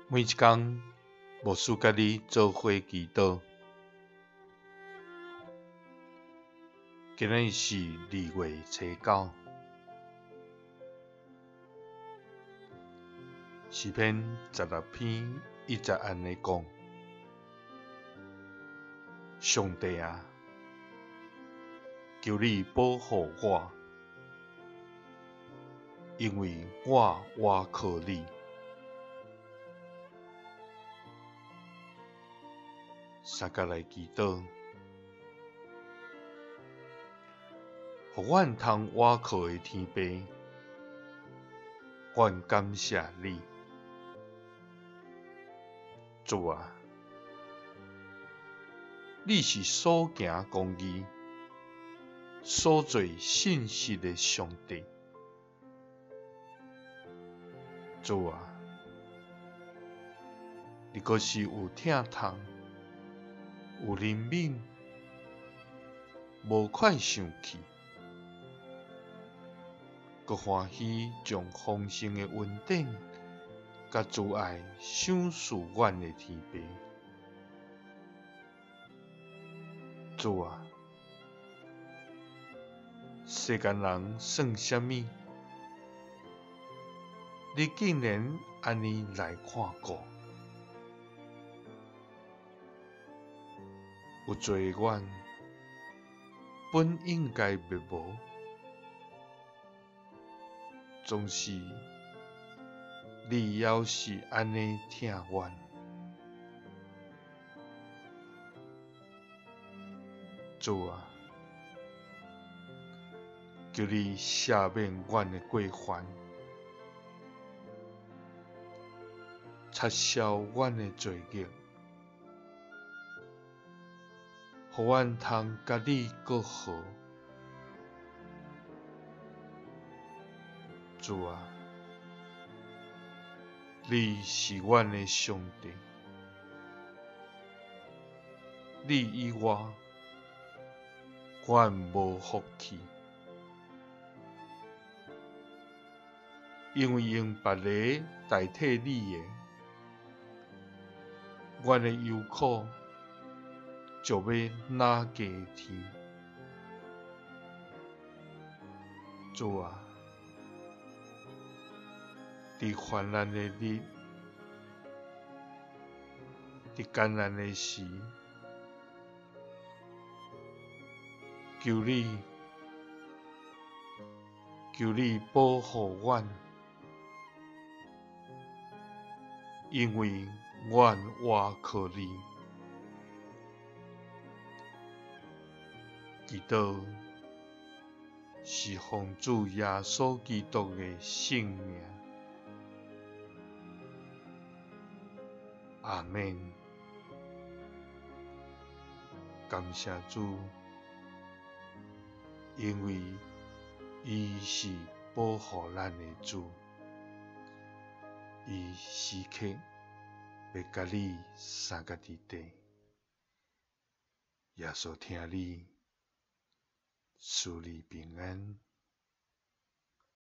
每一天，牧师甲你做伙祈祷。今日是2月初9，诗篇16篇1节安尼讲：上帝啊，求你保护我，因为我倚靠你。三甲来祈祷，互阮通倚靠的天父，阮感谢你。主啊，你是所行公义、所做信实的上帝。主啊，你阁是有疼痛、有怜悯，无快生气，阁欢喜将丰盛的恩典甲慈爱赏赐阮的天父。主啊，世间人算啥物？你竟然安尼来看顾，有做阮本应该灭亡，总是你要是安尼疼阮。主啊，求你赦免阮的过犯，擦消阮的罪孽，互阮通甲你过好。主啊，你是阮的上帝，你以外，阮无福气，因为用别个代替你的，阮的忧苦就要哪加添。主啊，伫患难的日，伫艰难的时，求你保护阮，因为阮倚靠你。祈祷是奉主耶稣基督的圣名。阿们。感谢主，因为伊是保护咱的主，伊时刻要甲你三个伫地。耶稣听你，赐你平安。